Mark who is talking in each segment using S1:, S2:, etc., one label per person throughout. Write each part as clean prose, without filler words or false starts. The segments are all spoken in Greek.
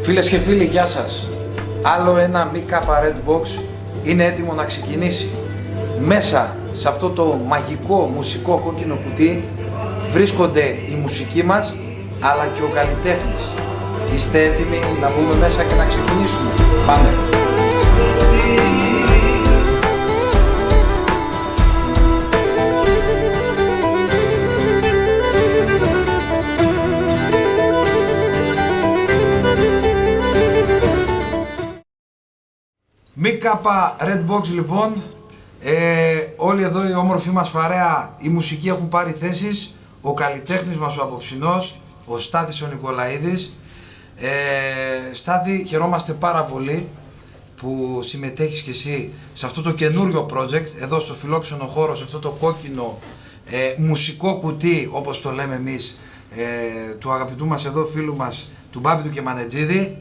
S1: Φίλες και φίλοι, γεια σας. Άλλο ένα ΜΚ Redbox είναι έτοιμο να ξεκινήσει. Μέσα σε αυτό το μαγικό μουσικό κόκκινο κουτί βρίσκονται η μουσική μας, αλλά και ο καλλιτέχνης. Είστε έτοιμοι να μπούμε μέσα και να ξεκινήσουμε? Πάμε! ΜΚ Redbox λοιπόν, όλοι εδώ η όμορφη μας παρέα, η μουσική έχουν πάρει θέσεις, ο καλλιτέχνης μας ο απόψινός, ο Στάθης ο Νικολαίδης. Στάθη, χαιρόμαστε πάρα πολύ που συμμετέχεις και εσύ σε αυτό το καινούριο project, εδώ στο φιλόξενο χώρο, σε αυτό το κόκκινο μουσικό κουτί, όπως το λέμε εμείς, του αγαπητού μας εδώ φίλου μας, του Μπάμπη του Κεμανετζίδη.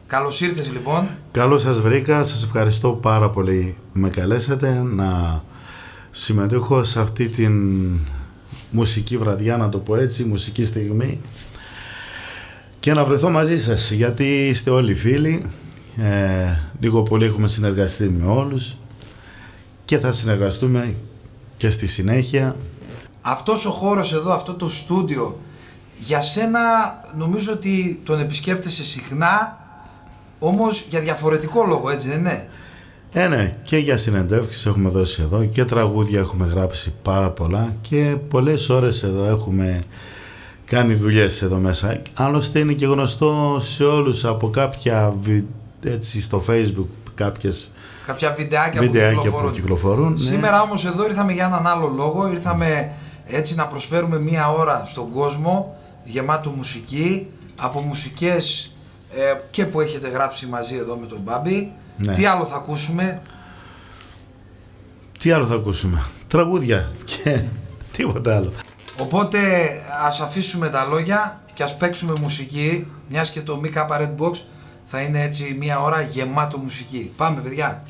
S1: Καλώς ήρθες λοιπόν.
S2: Καλώς σας βρήκα, σας ευχαριστώ πάρα πολύ που με καλέσατε να συμμετέχω σε αυτή την μουσική βραδιά, να το πω έτσι, μουσική στιγμή, και να βρεθώ μαζί σας, γιατί είστε όλοι φίλοι, λίγο πολύ έχουμε συνεργαστεί με όλους και θα συνεργαστούμε και στη συνέχεια.
S1: Αυτός ο χώρος εδώ, αυτό το στούντιο, για σένα νομίζω ότι τον επισκέπτεσαι συχνά, όμως για διαφορετικό λόγο, έτσι δεν είναι?
S2: Ναι, και για συνεντεύξεις έχουμε δώσει εδώ και τραγούδια έχουμε γράψει πάρα πολλά και πολλές ώρες εδώ έχουμε κάνει δουλειές εδώ μέσα. Άλλωστε είναι και γνωστό σε όλους από κάποια έτσι στο Facebook κάποια βιντεάκια που κυκλοφορούν.
S1: Σήμερα ναι. Όμως εδώ ήρθαμε για έναν άλλο λόγο, ήρθαμε έτσι να προσφέρουμε μία ώρα στον κόσμο γεμάτο μουσική, από μουσικές και που έχετε γράψει μαζί εδώ με τον Μπάμπη. Ναι. Τι άλλο θα ακούσουμε?
S2: Τραγούδια και τίποτα άλλο.
S1: Οπότε ας αφήσουμε τα λόγια και ας παίξουμε μουσική, μιας και το ΜΚ Redbox θα είναι έτσι μία ώρα γεμάτο μουσική. Πάμε παιδιά!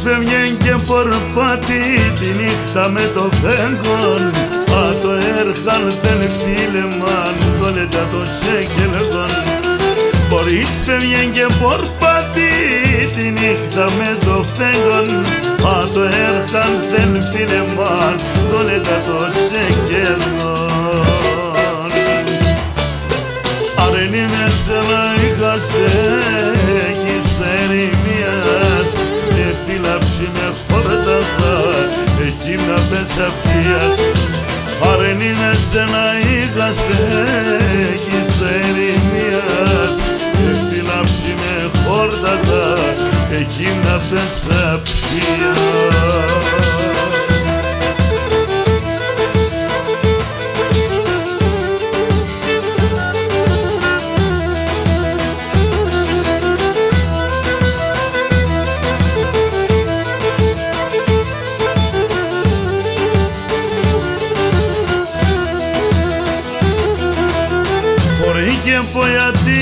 S3: Πέμιεν και πορπάτη τη νύχτα με το φέγγον, α το έρχαν δεν φίλεμαν, το λέτα το τσέκελεγον. Μπορείς πέμιεν και πορπάτη τη νύχτα με το φέγγον, α το έρχαν δεν φίλεμαν, το λέτα το τσέκελεγον. Αν είναι σε να είχασε έχεις ερημίας, φύλαψη με χόρταζα εκείνα πεσαυτίας. Αν είναι σε να είχασε έχεις ερημίας, φύλαψη με χόρταζα εκείνα πεσαυτίας. Γιατί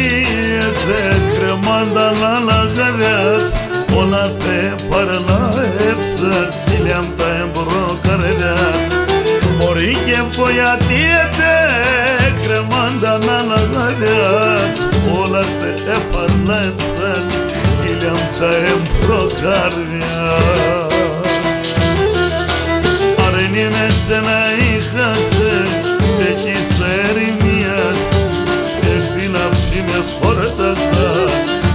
S3: δεν κρεμάνταν άλλα γαδιάς, όλα θε παραλάεψαν τηλιάμ τα εμπροκαρδιάς. Χωρί και πω γιατί δεν κρεμάνταν άλλα γαδιάς, όλα θε παραλάεψαν τηλιάμ τα εμπροκαρδιάς. Αν είναι σε να είχασε έχεις ερημίας, φύλαψη με χόρταζα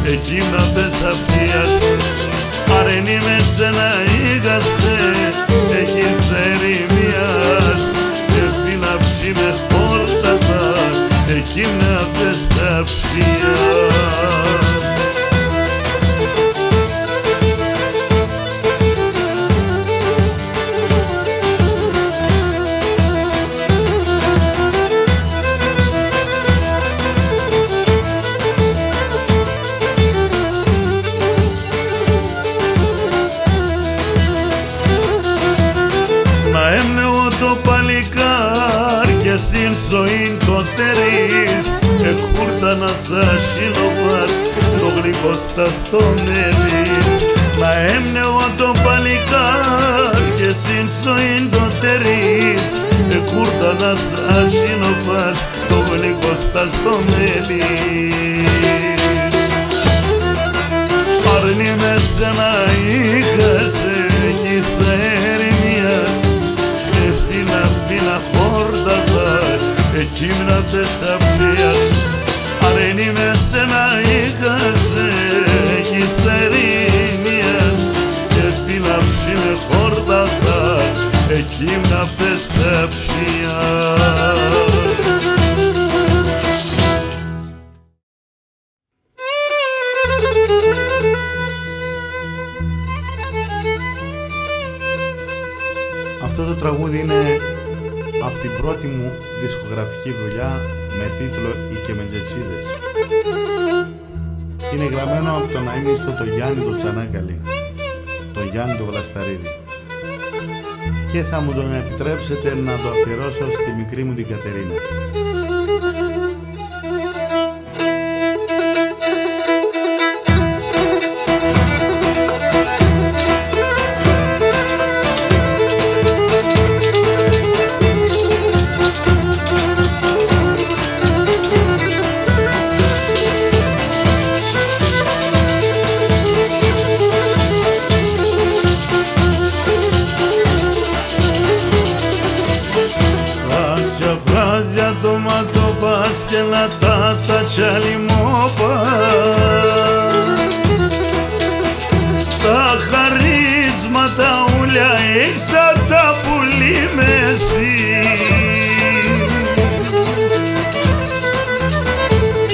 S3: εκείνα πεσαυτίας. Αν είμαι σε να είχασε έχεις ερημίας, φύλαψη με χόρταζα εκείνα πεσαυτίας. στην ζωή το τερείς εκούρτα να σας χειλοπάς το γλυκό στα στο μέλης να έμνεω το παλικάρ και στην ζωή το τερείς εκούρτα να σας χειλοπάς το γλυκό στα στο μέλης Αρνή με σένα είχασε κι είσαι ερημίας Ευθύνα χόρταζα εκείμνα τες αυλίας Αρνή με σένα είχασε κι είσαι ερημίας Ευθύνα χόρταζα εκείμνα τες αυλίας
S2: Αυτό το τραγούδι είναι από την πρώτη μου δισκογραφική δουλειά με τίτλο «Οι Κεμεντζετσίδες». Είναι γραμμένο από τον αείμνηστο το Γιάννη το Τσανάκαλη, το Γιάννη το Βλασταρίδη. Και θα μου τον επιτρέψετε να το αφιερώσω στη μικρή μου την Κατερίνα.
S3: και να τα τσαλιμόπας τα χαρίσματα ούλια ίσα τα πουλί μεσί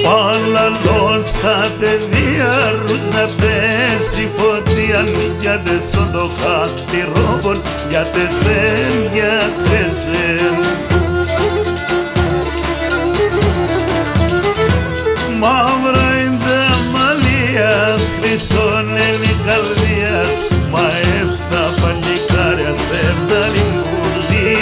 S3: Παλαλόν στα παιδεία ρούς να πέσει φωτία για τεσόν το χάτι ρόμπον για τεσέν, για τεσέν Μαύρα είναι τα μαλλίας, χρυσόν είναι η καρδίας μαεύς τα παλικάρια σε δαλιμούλη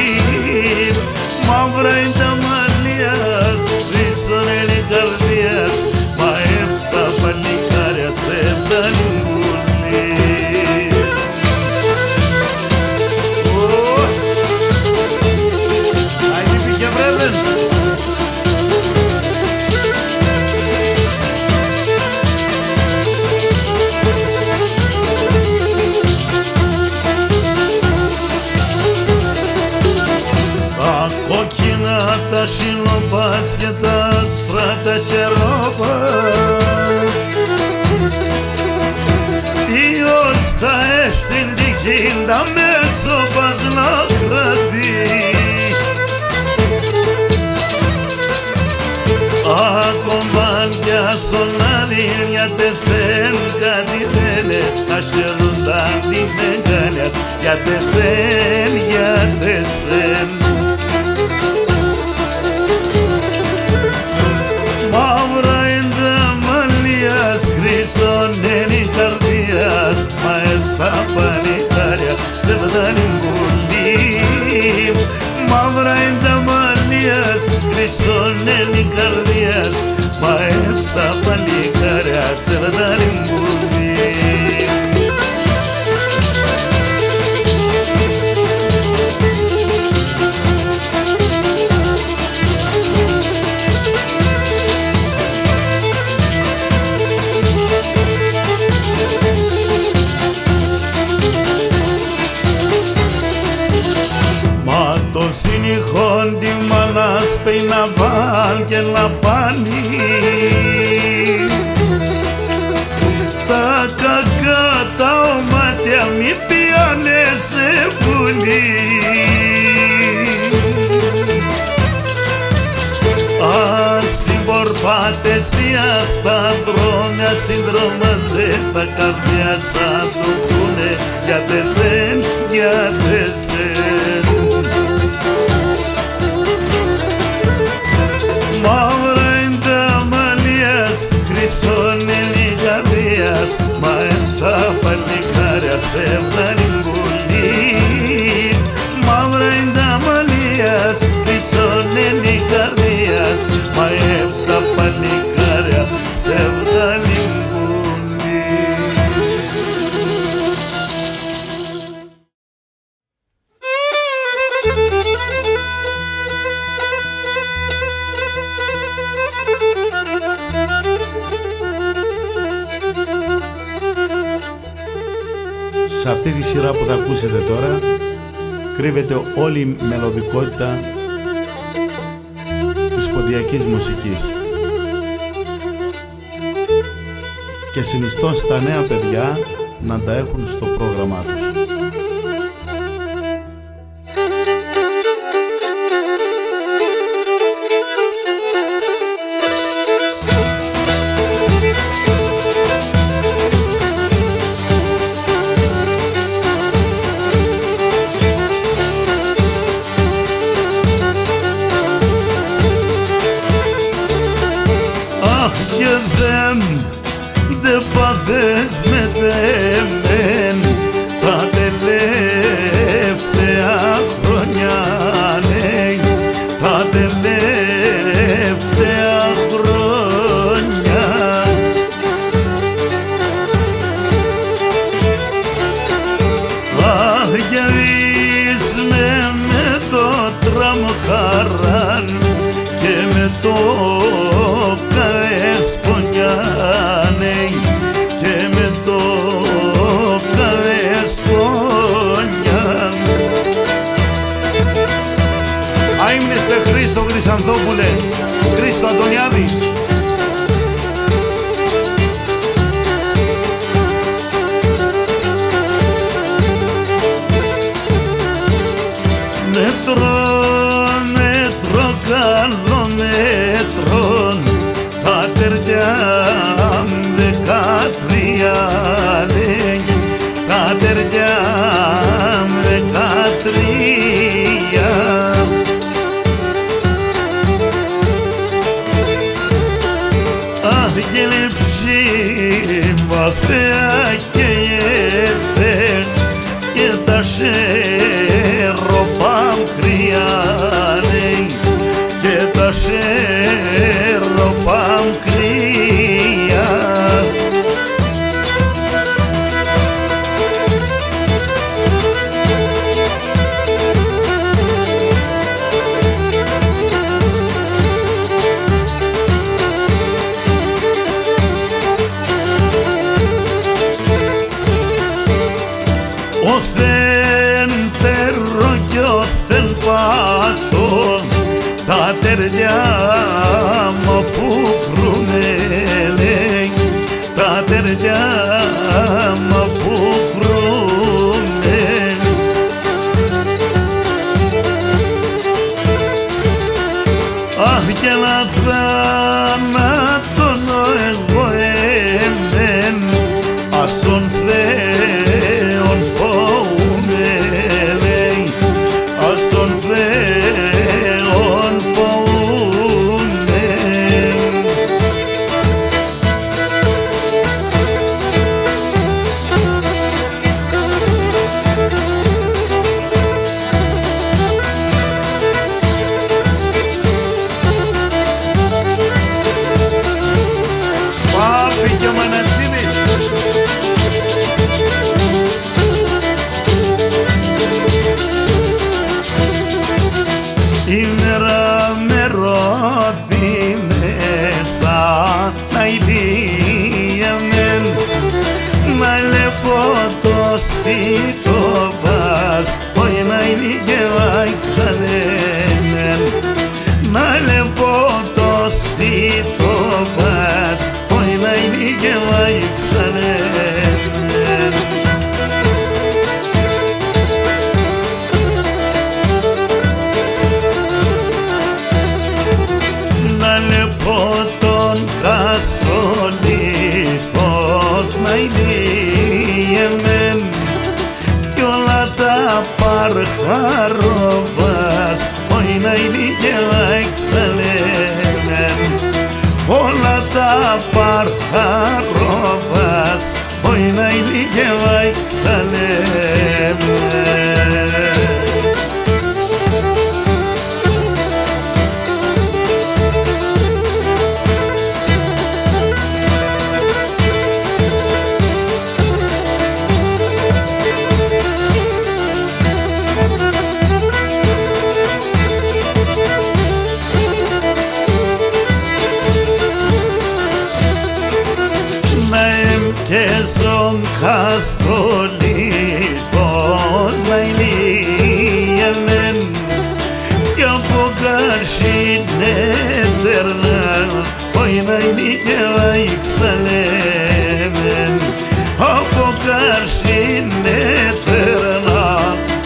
S3: Μαύρα είναι τα μαλλίας, χρυσόν είναι η καρδίας μαεύς τα παλικάρια σε δαλιμούλη Αγίπη και βρέβεν τα σιλοπάς και τα άσπρα τα χερόπας Ποιος θα έχει την τυχή να μέσοπας να κρατεί Ακόμα κι ασονάδι για τεσέν κάτι λένε να χαιρούνταν τη μεγαλιάς για τεσέν, για τεσέν Μαύρα είναι τα μαλλιάς, χρυσόν είναι η καρδίας μαεύς τα πανικάρια σε βδαλιμπούλη Μαύρα είναι τα μαλλιάς, χρυσόν είναι η καρδίας μαεύς τα πανικάρια σε βδαλιμπούλη Το συνηχόν τη μάνας πέει να βάλ και να πάνεις τα κακά τα ομάτια μη πιάνε σε πουλί Ας την πορπάτεσια στα δρόμια συνδρόμαζε τα καρδιά σαν το πούνε για τεσέν, για τεσέν Μαύρα είναι τα μαλλιάς, χρυσόν είναι η καρδίας μαεύς τα παλικάρια σε βδαλιμπούλη Μαύρα είναι τα μαλλιάς, χρυσόν είναι
S2: αυτή τη σειρά που θα ακούσετε τώρα κρύβεται όλη η μελωδικότητα της ποντιακής μουσικής και συνιστώ στα νέα παιδιά να τα έχουν στο πρόγραμμά τους.
S3: Πάθες με τέμεν τα τελευταία χρόνια, ναι, τα τελευταία χρόνια. Αχ, γυαλίσμε με το τραμ χαράν και με το καλεσπονιά, ναι, και με το καλεσπονιά. Άιμνεστε Χρήστο Χρυσανθόπουλε, Χρήστο Αντωνιάδη. Μέτρον, μέτρο, καλό μέτρον, τα τεριά δεκατρία, τα τεριά δεκατρία. Αχ, και λεψή βαθέα και γεφέ και τα σέρωπα κρυά, και τα σέρωπα κρυά. Όθεν τερό κι όθεν πάτων, τα τεριά μου αφού κρούνε, λέει, τα τεριά μου αφού κρούνε. Αχ, και να θάνατον εγώ εμέν, ασον Θεόν φοβούμαι, λέει, ασον Θεόν φοβούμαι. Πάπη και ο Μανατσίνης. Η μέρα με ρώθη μέσα να ηλίαμεν, να λεπώ το σπίτο πας, όχι να ηλίγευα ξανέμεν, να λεπώ το σπίτο πας, όχι να ηλίγευα ξανέμεν. Τον καστρολίθος να ηλίεμεν κι όλα τα παρχαρόβας όχι να ηλίγευα εξαλέμεν, όλα τα παρχαρόβας όχι να ηλίγευα εξαλέμεν. Και στον καστολίθος είναι ετερνά, όχι να είναι και να ξαλέμεν. Από κάρση είναι ετερνά,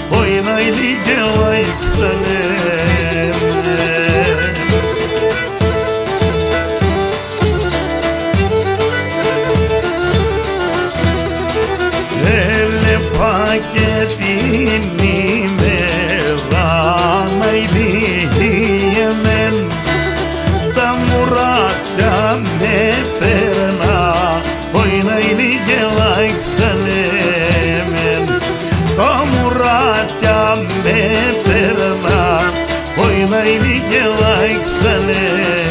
S3: όχι να είναι και να ξαλέμεν. Έλεπα και την ημέρα να ηλίεμεν, τα μουράκια με περνά, όχι να ηλίγελα εξαλέμεν. Τα μουράκια με περνά, όχι να ηλίγελα εξαλέμεν.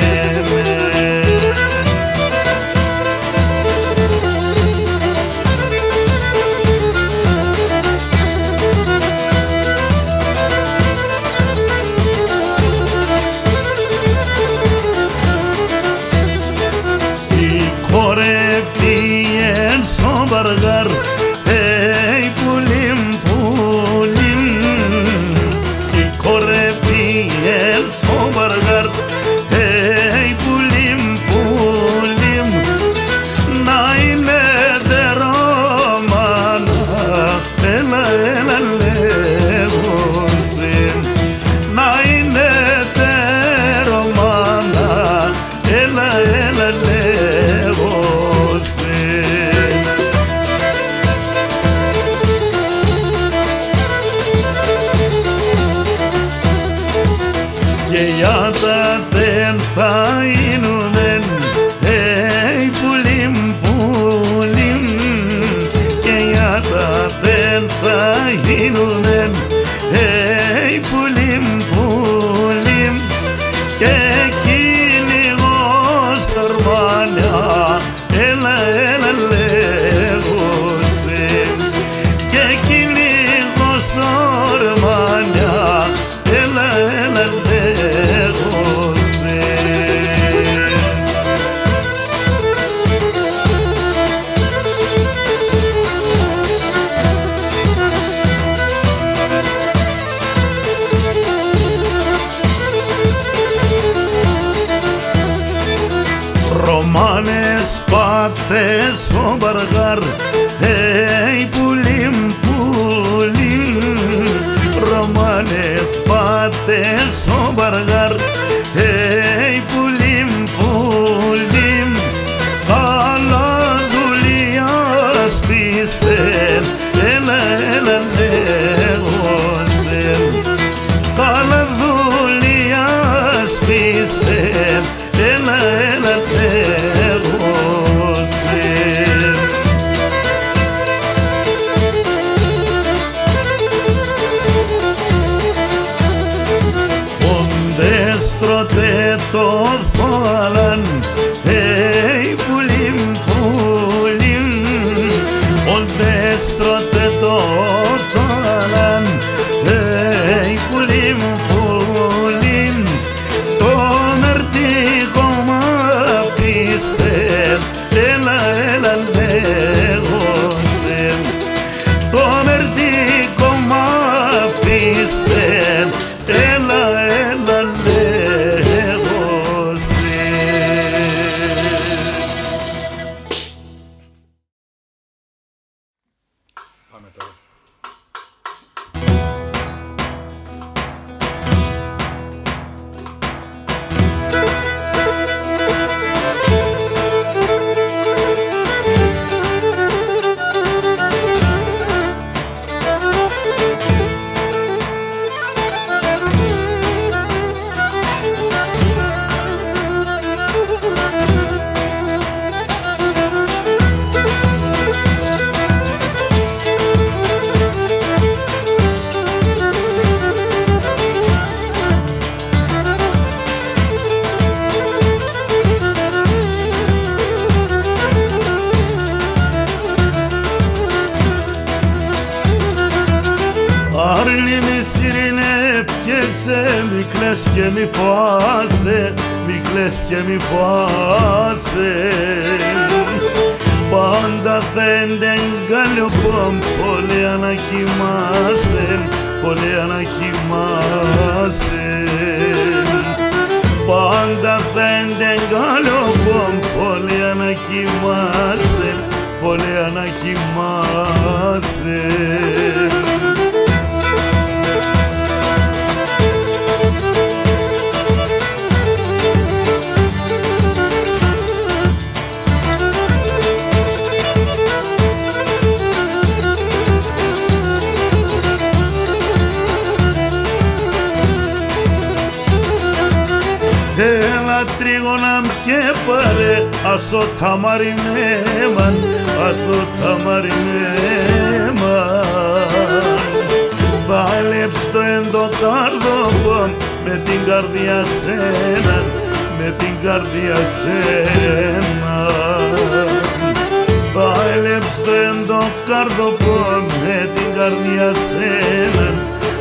S3: Μπαργάρ, hey πουλίμ, πουλίμ, η κορεπή έλσο μπαργάρ, hey πουλίμ, πουλίμ, να είναι τερόμανα, έλα, έλα λέγωσε, να είναι τερόμανα, έλα, έλα λέγωσε. Και για τα δεν θα γίνουνεν, hey πουλίμ, πουλίμ, και για τα δεν θα γίνουνεν, hey πουλίμ, πουλίμ, και κυνηγός στα ορμάνια, έλα, έλα λέγωσε, και κυνηγός στα ορμάνια, έλα, έλα λέγωσε. Ρωμάνες πάτες ο μπαργάρ, hey πουλίμ, πουλίμ, Ρωμάνες πάτες ο μπαργάρ, hey πουλίμ, πουλίμ, καλά δουλειά σπίστεν, έλα, έλα λέγωσε, καλά δουλειά σπίστεν, έλα, έλα λέγωσε. Στρώτε το θόλαν, hey πουλίμ, πουλίμ, όντες στρώτε το θόλαν, hey πουλίμ, πουλίμ, το μερτικό μα πίστεν, έλα, έλα λέγωσε, το μερτικό μα πίστεν, έλα, έλα λέγωσε.
S1: Πάμε τώρα. μη κλαις και μη φοβάσαι, μη κλαις και μη φοβάσαι. Πάντα δεν εγκαλιοπών, πολύ ανακοιμάσαι, πολύ ανακοιμάσαι.
S3: κοιμάσαι, φωλέα να κοιμάσαι.
S2: Έλα τρίγωνα και πάρε, ασο τα μαρινέμαν, ασο τα μαρινέμαν. Βάλεψ' το εντοκάρδο με την καρδιά σένα, με την καρδιά σένα. Βάλεψ' το εντοκάρδο με την καρδιά σένα,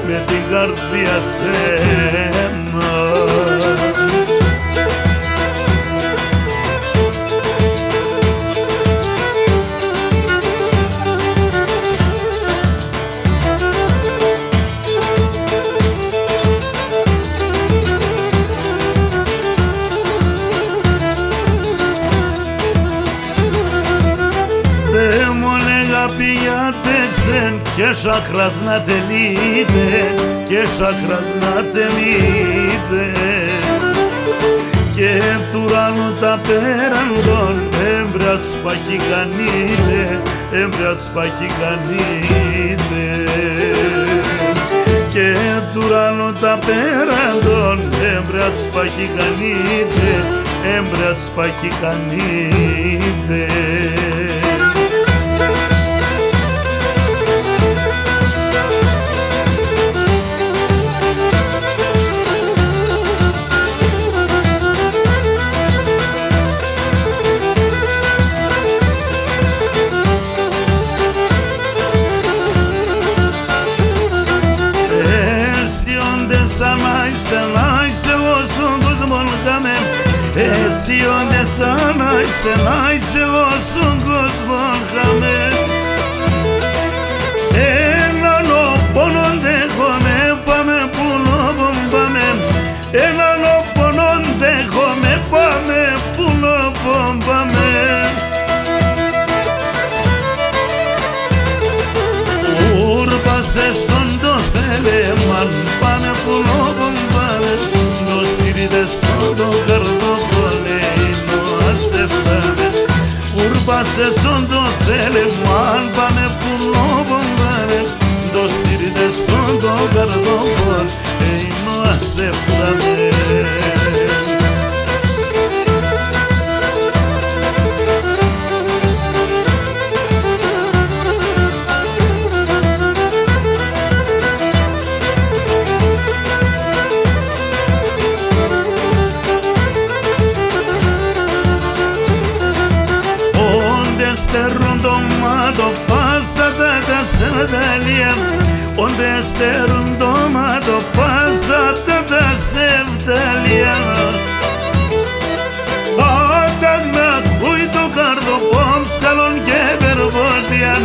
S2: με την καρδιά σένα. Pijatesen ke šakras na te lide, ke šakras na te lide. Και τουράνου τα πέραντον, έμπρια σπάκι κανείτε, έμπρια σπάκι κανείτε. Και τουράνου τα πέραντον, έμπρια σπάκι κανείτε, έμπρια σπάκι κανείτε. Εσύ όντε σαν να στενάεις εγώ στον κόσμο χαμέ. Έναν πόνον δέχομαι, πάμε που νόμον πάμε. Έναν πόνον δέχομαι, πάμε που νόμον πάμε. Ούρπασε στον το θέλεμαν, πάμε που νόμον πάμε. Το σύριδε στον το καρδοπολέ. Urpase son do teleman, pane puno bombare, do siride son do gardopol, ei no aceptame. Sterun domato passata da Sevdalia, onde sterun domato passata da Sevdalia. Tadagna kuitu kardo pom skalon geber vodian,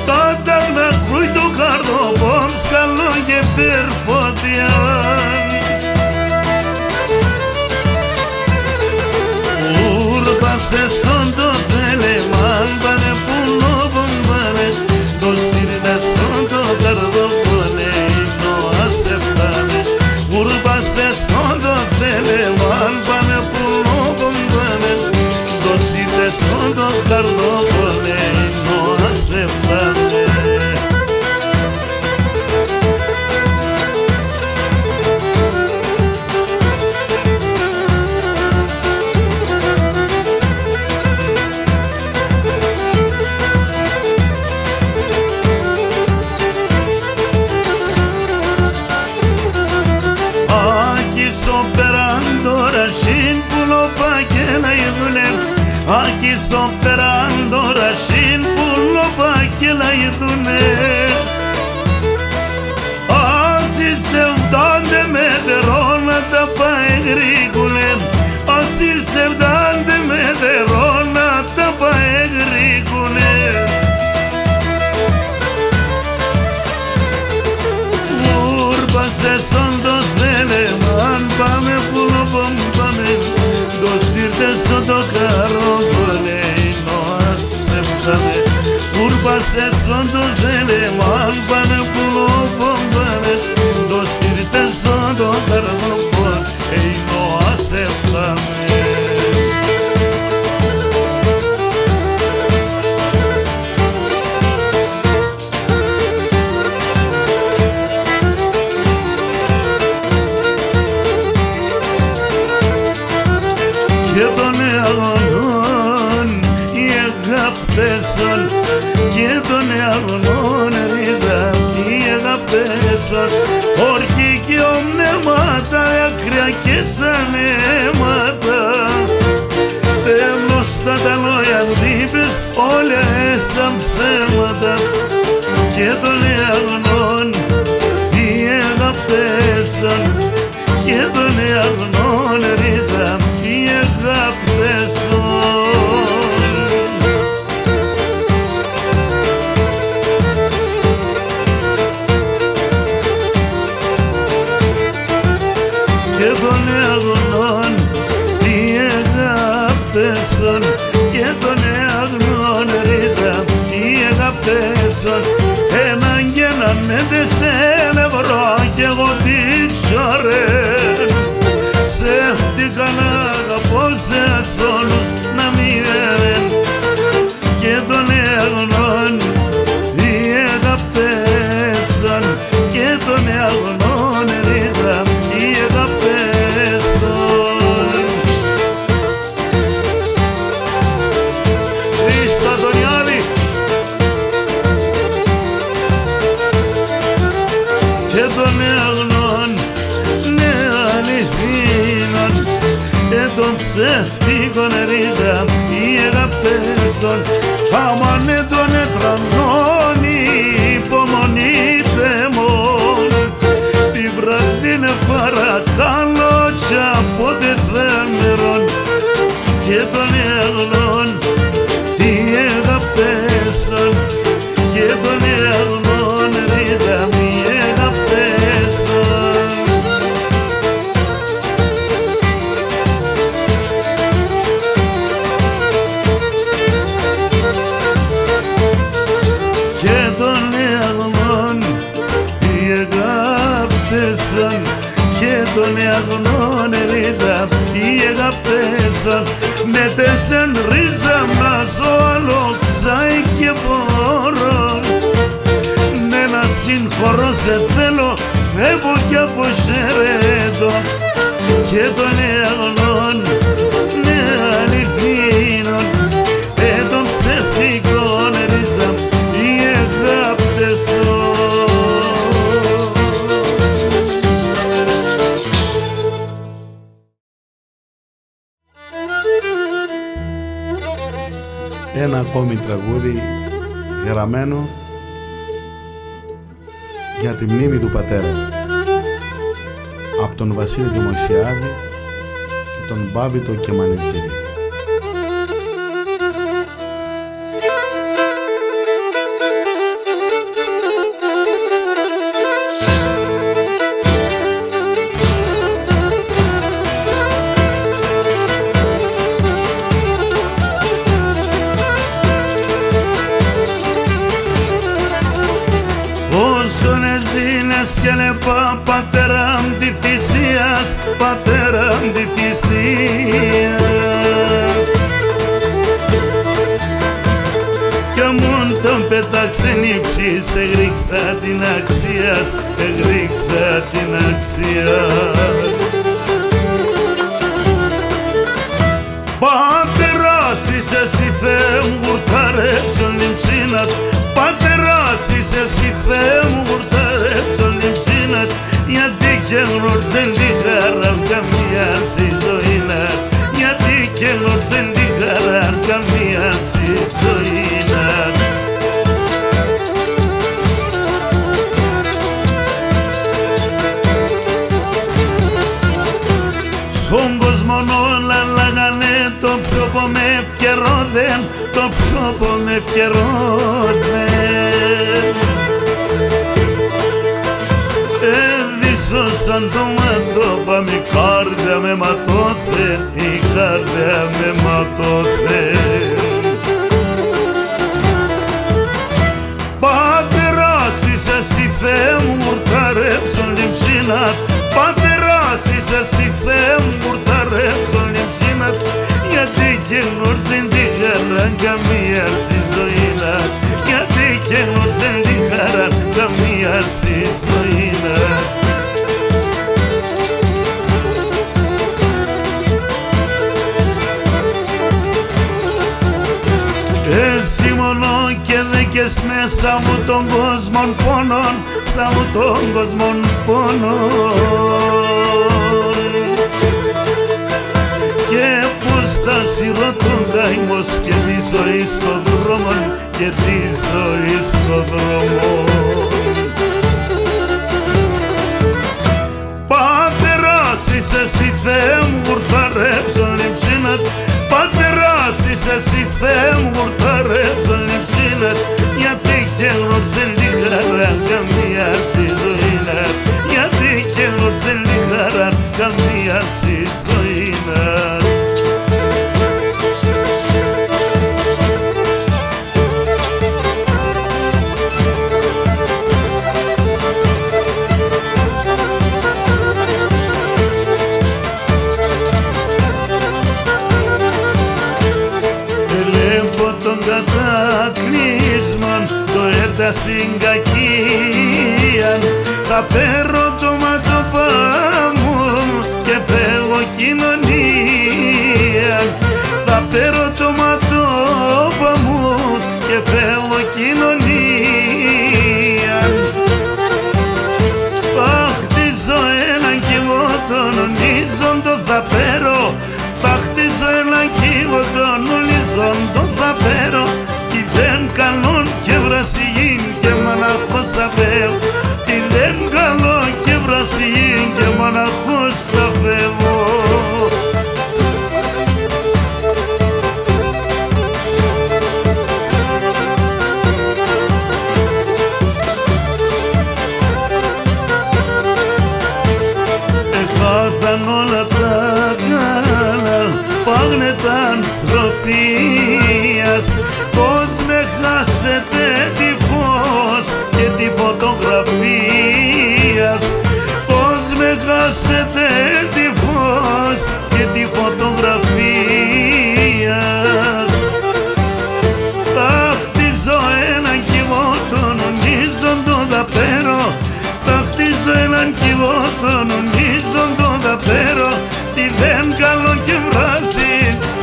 S2: tadagna kuitu kardo pom skalon geber vodian. Urpase son do teleman, pane puno bombane, do siride son do gardopole, no aceptame. Urpase son do teleman, pane puno bombane, do siride son do gardopole, no aceptame. Aquí sto sperando Rashin pullo bakila yidune. Asi sevdan deme de rona da paegrigule. Asi sevdan deme de rona da paegrigule. Urbase son do teleman, pame pullo bombame. Do sirte so do carro volei.
S3: σε σον το ζέλεμαν πάνε πουλοπόμπανε το σύρτε σον το καρδοπόν εινό ασεφτάμε. Και τον αγωνών οι αγάπτεσον και τον αγωνών ρίζα οι αγάπτεσον όρκοι και ομνεύματα ακριά και τσανέματα τέλος τα λόγια δίπες όλα έσαν ψέματα και τον αγωνών οι αγάπτεσον και τον αγωνών ρίζα οι αγάπτεσον. Και τον αγωνών οι αγάπτεσον και τον αγωνών ρίζα οι αγάπτεσον έναν και έναν έντεσεν ευρώ κι εγώ τι τσορέν ψεύτηκα να αγαπώ σε όλους να μοιραίν και τον αγωνών οι αγάπτεσον και τον αγωνών ρίζα οι αγάπτεσον. Χρήστα τον Ιάδη και τον αγωνών ναι αληθινών και τον ψεύτικον ρίζα οι αγάπτεσον άμα ναι τον ετρανών υπομονείτε μόν τη βραδίνε παρακαλώ κι απότε θέμερον και τον αγνών οι αγάπτεσον και τον αγνών ρίζα οι αγάπτεσον. Και τον αγνών οι αγάπτεσον και τον αγνών ρίζα οι αγάπτεσον με τέσσερ ρίζα να ζω άλλο ξάι και μπορώ ναι να συγχωρώ σε θέλω φεύγω κι αποχαιρετώ και τον αγνών ναι αληθινών και τον ψεύτικον ρίζα οι αγάπτεσον.
S2: Ένα ακόμη τραγούδι γραμμένο για τη μνήμη του πατέρα από τον Βασίλη Δημοσιάδη και τον Μπάμπη το Κεμανιτζίδη.
S3: Όσον εζήνες και λεπά πατέρα τη θυσίας, πατέρα τη θυσίας κι αμόν τον πετάξεν ύψης εγρίξα την αξίας, εγρίξα την αξίας. Πατεράς είσαι εσύ Θεέ μου γουρταρέψον την ψήνατ, πατεράς είσαι εσύ Θεέ μου γουρταρέψον την ψήνατ γιατί και γνωρτζεν τη χαράν καμία στη ζωήνατ, γιατί και γνωρτζεν τη χαράν καμία στη ζωήνατ. Στον κόσμο όλα λέγανε το ψώπο με ευκαιρόδεν, το ψώπο με ευκαιρόδεν. Έδισωσαν το ματώπα, η καρδιά με ματώθεν, η καρδιά με ματώθεν. εσύ Θεέ μου γουρταρέψω λεμψίνατ, γιατί και γνωρίζουν τη χαρά καμία στη ζωή να, γιατί και γνωρίζουν τη χαρά καμία στη ζωή να. Εσύ μόνο και δέκες μέσα μου τον κόσμον πόνον, σαν μου τον κόσμον πόνον, και πως θα σειρώ τον καημός και τη ζωή στον δρόμο, και τη ζωή στον δρόμο. Πατεράς είσαι εσύ Θεέ μου γουρταρέψω λεμψίνατ, πατεράς είσαι εσύ Θεέ μου γουρταρέψω λεμψίνατ, γιατί και γνωρίζουν τη χαρά καμία στη ζωή να, γιατί και γνωρίζουν τη χαρά καμία στη ζωή να. Τα συγκακίαν θα παίρνω το ματωπά μου και φεύγω κοινωνία, θα παίρνω το ματωπά μου και φεύγω κοινωνία. Θα χτίζω έναν κι εγώ τον ονίζοντο θα παίρω, θα χτίζω έναν κι εγώ τον ονίζοντο θα παίρω, τι δεν καλόν και βρασιγήν και μοναχός θα φεύγω, τι δεν καλό και βρασιγήν και μοναχός θα φεύγω. Έχαθαν όλα τα καλά πάγνε τα ανθρωπίας, πως με χάσετε τη φως και τη φωτογραφίας, πως με χάσετε τη φως και τη φωτογραφίας. Θα χτίζω έναν κι εγώ τον ονίζοντο δαπέρο, θα χτίζω έναν κι εγώ τον ονίζοντο δαπέρο, τι δεν καλό και βράζει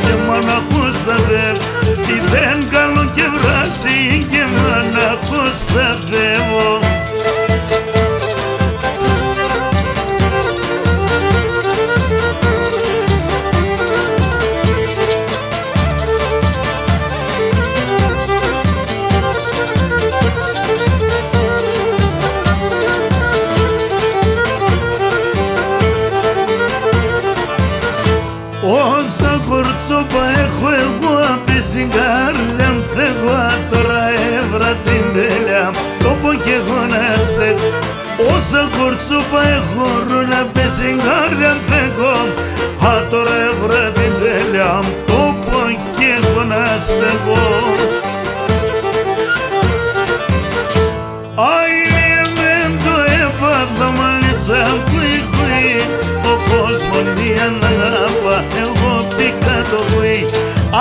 S3: και μοναχούς θα φεύγω, τι δεν καλό και βράζει και μοναχούς θα φεύγω. Όσα κορτσόπα έχω εγώ απ' στην καρδιά μου θεγώ, τώρα έβρα την τέλεια το πω κι εγώ να στέκω. Όσα κορτσόπα έχω ρόλα απ' στην καρδιά μου θεγώ, τώρα έβρα την τέλεια το πω κι εγώ να στέκω. Αιλιεμέντο έπαθα μαλίτσα κουί-κουί, ο κόσμος μία αγάπα εγώ πήκα το κουί.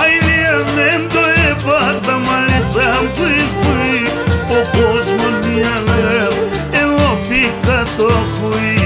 S3: Αιλιεμέντο έπαθα μαλίτσα κουί-κουί, ο κόσμος μία αγάπα εγώ πήκα το κουί.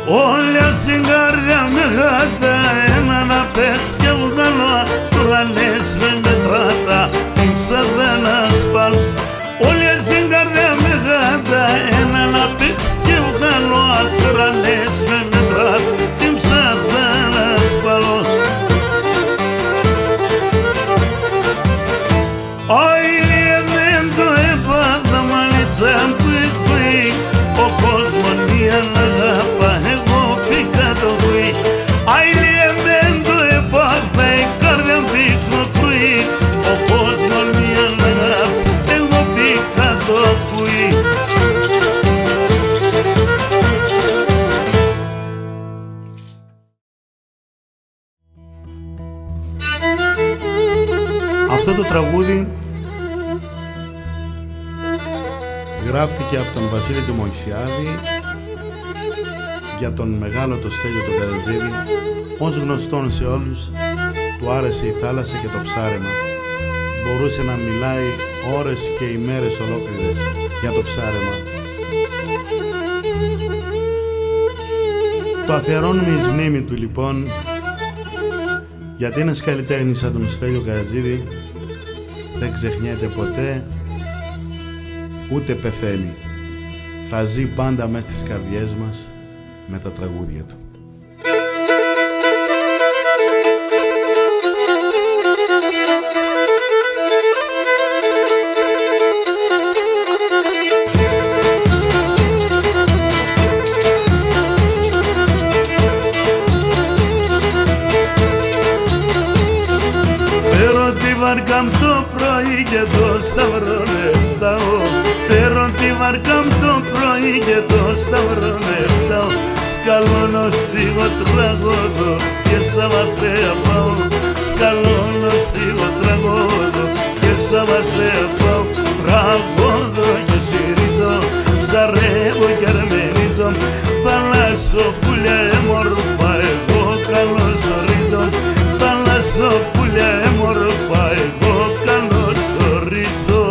S3: Όλια στην καρδιά με γάτα, ένα να παίξει και βγάλω, τώρα λες με μετράτα, την ψάδα να σπάλω. Όλια στην καρδιά με γάτα, ένα να παίξει και βγάλω, τώρα λες με μετράτα, την ψάδα να σπάλω. Αιλιεμέντο έπαθα μαλίτσα κουί-κουί, ο κόσμος μία αγάπα εγώ πήκα το κουί. Αιλιεμέντο έπαθα η καρδιά μου πήκα κουί, ο κόσμος μία αγάπα εγώ πήκα
S2: γράφτηκε από τον Βασίλη του Μωυσιάδη για τον μεγάλο το Στέλιο του Καρατζίδη. Ως γνωστόν σε όλους, του άρεσε η θάλασσα και το ψάρεμα. Μπορούσε να μιλάει ώρες και ημέρες ολόκληρες για το ψάρεμα. Το αφιερώνουμε εις μνήμη του λοιπόν, γιατί ένας καλλιτέχνης σαν τον Στέλιο Καρατζίδη δεν ξεχνιέται ποτέ, ούτε πεθαίνει. Θα ζει πάντα μες στις καρδιές μας με τα τραγούδια του.
S3: Παίρνω τη βάρκα μ' το πρωί και το σταυρό λεφτάω. Παίρνω τη βάρκα μ' το πρωί και το σταυρό λεφτάω. Σκαλώνω σίγω τραγόδο και Σαββατέα πάω. Σκαλώνω σίγω τραγόδο και Σαββατέα πάω. Τραγόδο και συρίζω, ψαρεύω και αρμενίζω. Θαλασσοπούλια έμορφα εγώ καλωσορίζω. Θαλασσοπούλια έμορφα εγώ καλωσορίζω.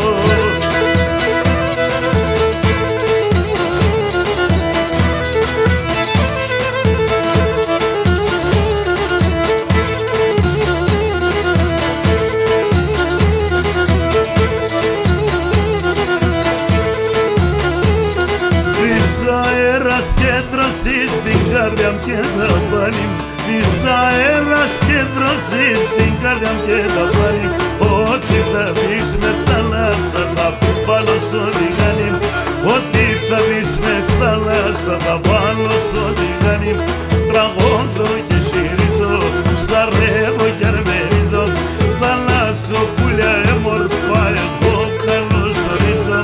S3: Της αέρας κέντρωσης στην καρδιά μου και τα πάλι μου. Της αέρας κέντρωσης στην καρδιά μου και τα πάλι μου. Ό,τι θα δεις με θάλασσα θα βάλω στο τηγάνι μου. Ό,τι θα δεις με θάλασσα θα βάλω στο τηγάνι μου. Τραγώντω και συρίζω, ψαρεύω και αρμενίζω. Θαλασσοπούλια έμορφα εγώ καλωσορίζω.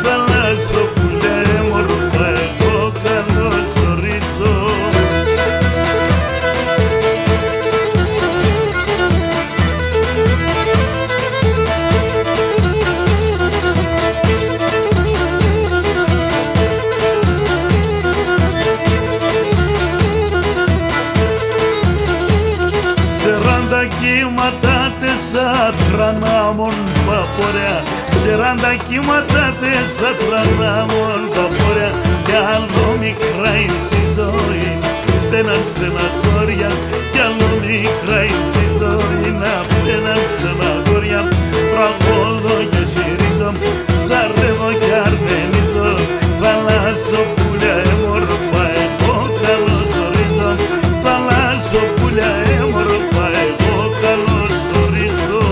S3: Θαλασσοπούλια έμορφα εγώ καλωσορίζω. Σεράντα κύματα τεσσάτρα νάμων παπορέα. Σεράντα κύματα τεσσάτρα νάμων παπορέα. Κι άλλο μικρά είναι η ζωή απέναν στεναχώρια. Κι άλλο μικρά είναι η ζωή απέναν στεναχώρια. Τραγώδω και συρίζω, ψαρεύω και αρμενίζω. Θαλασσοπούλια έμορφα εγώ καλωσορίζω. Θαλασσοπούλια έμορφα εγώ καλωσορίζω.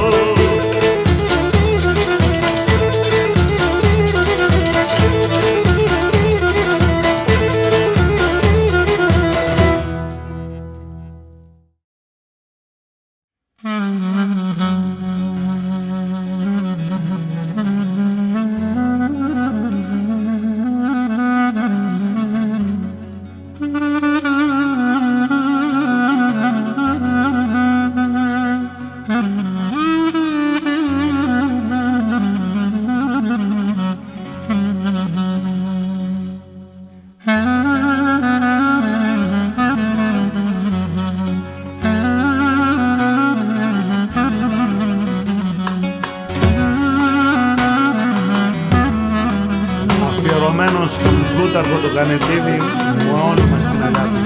S3: Αφιερωμένο στον Πλούταρχο το Κανετίδη, μου όνομα στην αγάπη.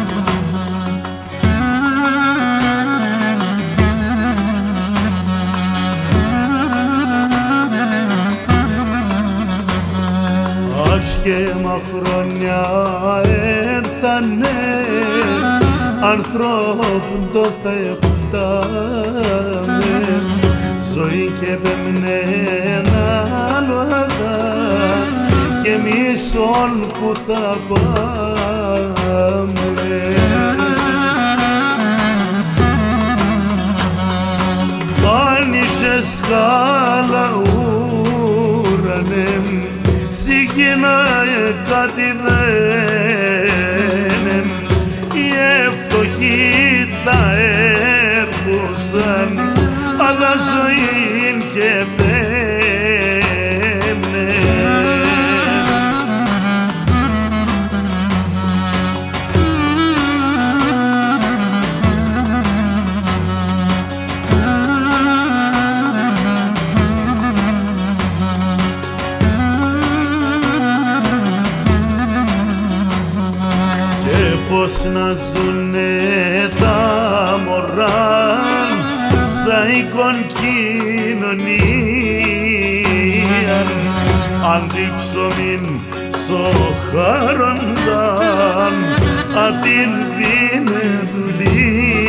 S3: Άσχημα χρόνια έρθανε, ανθρώπων το θευτάμε. Ζωή και πέμνε ένα άλλο αγάπη και εμείς όλοι που θα πάμε. Άνισε σκάλα ουρανέ, συγκινάει κάτι δένε. Οι φτωχοί θα έρχουσαν, αλλά ζωή και πέμνε. πως να ζουνε τα μωρά σαν εικόν κοινωνία αντίψωμην σοχάρονταν απ' την δίνε δουλεία.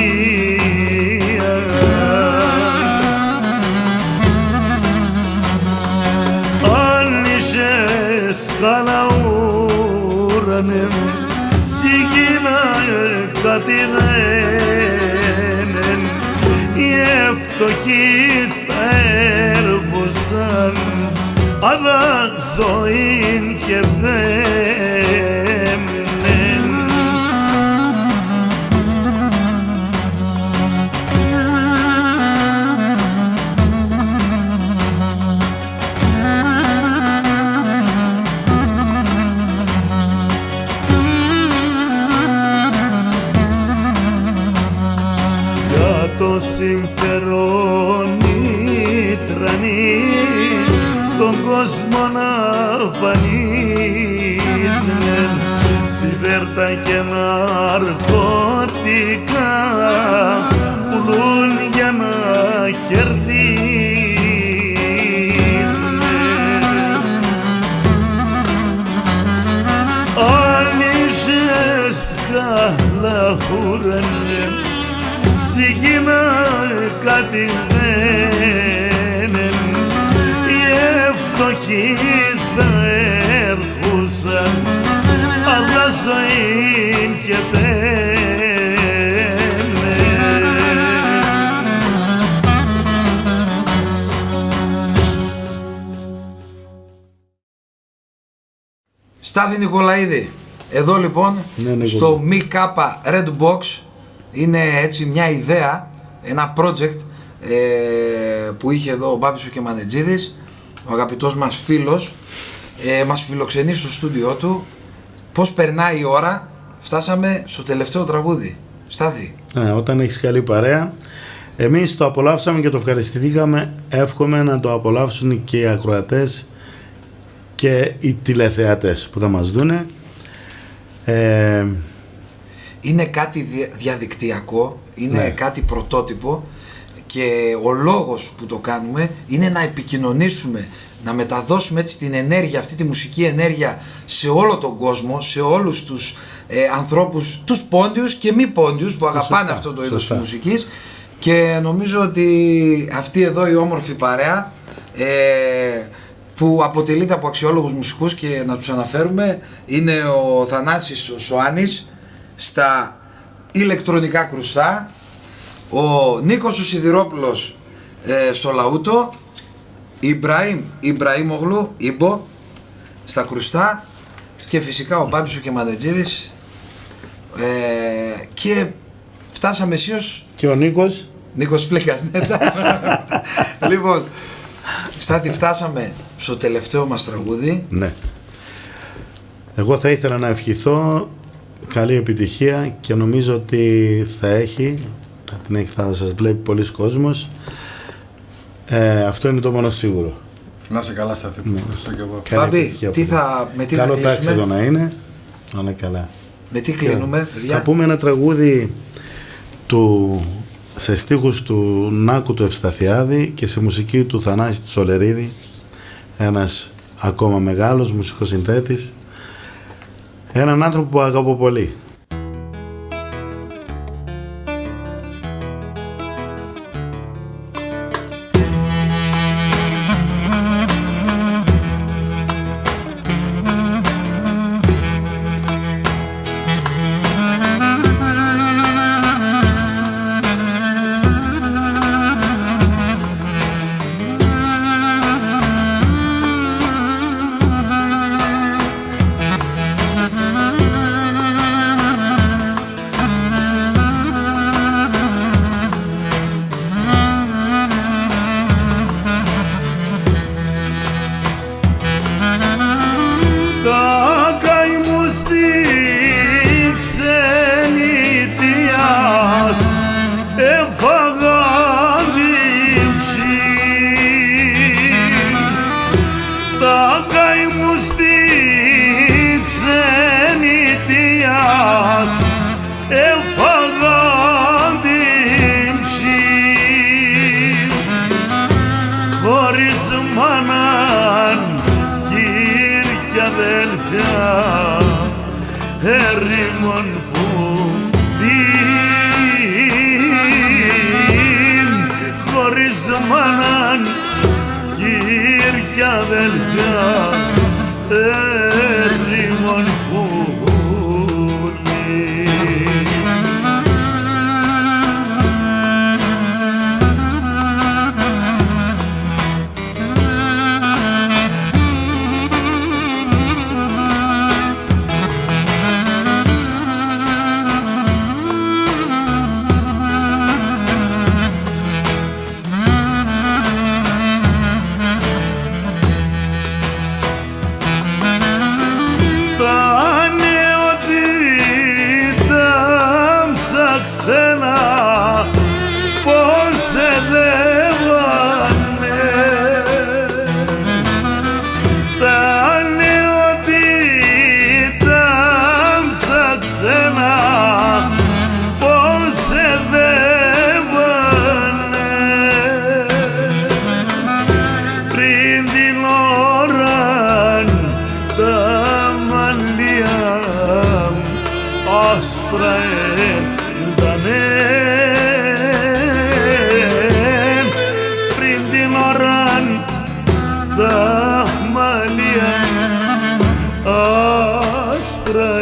S3: Αν είχες καλά ουρανέ σιγήνα κάτι δένεν οι ευτοχοί θα έρχοσαν αλλά ζωήν και δέμνεν. Για το συμφερόν οι τρανοί τον κόσμο να φανίζουνε σιδέρτα και ναρκωτικά πουλούν για να κερδίζουνε. Αν είχες καλά ουρανέ σιγήνα κάτι δένεν οι ευτοχοί θα έρχουσαν αλλά ζωήν και δένεν.
S1: Στάθη Νικολαίδη, εδώ λοιπόν στο ΜΚ Red Box είναι έτσι μια ιδέα, ένα project που είχε εδώ ο Μπάμπης ο Κεμανετζίδης, ο αγαπητός μας φίλος, μας φιλοξενεί στο στούντιό του. Πώς περνάει η ώρα, φτάσαμε στο τελευταίο τραγούδι. Στάθη.
S2: Όταν έχεις καλή παρέα, εμείς το απολαύσαμε και το ευχαριστηθήκαμε. Εύχομαι να το απολαύσουν και οι ακροατές και οι τηλεθεατές που θα μας δούνε.
S1: Είναι κάτι διαδικτυακό, είναι κάτι πρωτότυπο και ο λόγος που το κάνουμε είναι να επικοινωνήσουμε, να μεταδώσουμε έτσι την ενέργεια, αυτή τη μουσική ενέργεια σε όλο τον κόσμο, σε όλους τους ανθρώπους, τους πόντιους και μη πόντιους που αγαπάνε αυτό το είδος της μουσικής, και νομίζω ότι αυτή εδώ η όμορφη παρέα που αποτελείται από αξιόλογους μουσικούς, και να τους αναφέρουμε, είναι ο Θανάσης ο Σοάνης στα ηλεκτρονικά κρουστά, ο Νίκος ο Σιδηρόπουλος στο λαούτο, Ιμπραήμογλου, Ήμπο στα κρουστά, και φυσικά ο Μπάμπης ο Κεμανετζίδης, και φτάσαμε αισίως
S2: και ο Νίκος
S1: Φλέκας. Λοιπόν, Στάτη, φτάσαμε στο τελευταίο μας τραγούδι.
S2: Ναι. Εγώ θα ήθελα να ευχηθώ καλή επιτυχία και νομίζω ότι θα σας βλέπει πολλοί κόσμος. Αυτό είναι το μόνο σίγουρο.
S4: Να είσαι καλά, Στάθη. Ευχαριστώ και εγώ.
S1: Μπάμπη, με τι
S2: καλό
S1: θα
S2: τάξιδο
S1: κλείσουμε?
S2: να είναι. Να καλά.
S1: Με τι κλείνουμε, παιδιά?
S2: Θα πούμε ένα τραγούδι σε στίχους του Νάκου του Ευσταθιάδη και σε μουσική του Θανάση του Σολερίδη, ένας ακόμα μεγάλος μουσικοσυνθέτης, έναν άνθρωπο που αγαπώ πολύ.
S3: ερήμον που την χωρίς μάναν γύρια αδελφιά ερήμον που ξένα πως σε δεύανε τα νεοτήτα ψαξένα πως σε δεύανε πριν την ώρα τα μαλλιά άσπρα πριν την ώρα τα μαλλιά άσπρα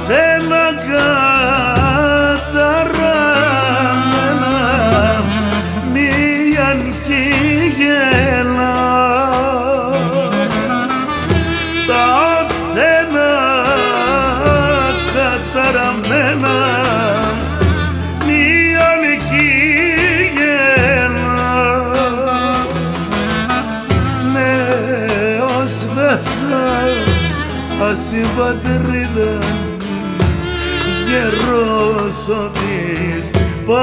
S3: ξένα καταραμένα μίαν χιγελάς τα ξένα καταραμένα μίαν χιγελάς νέος βεθάς ας η πατρίδα γερός της πας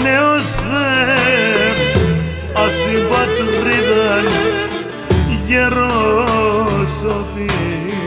S3: νέος φεύς ας η πατρίδα γερός της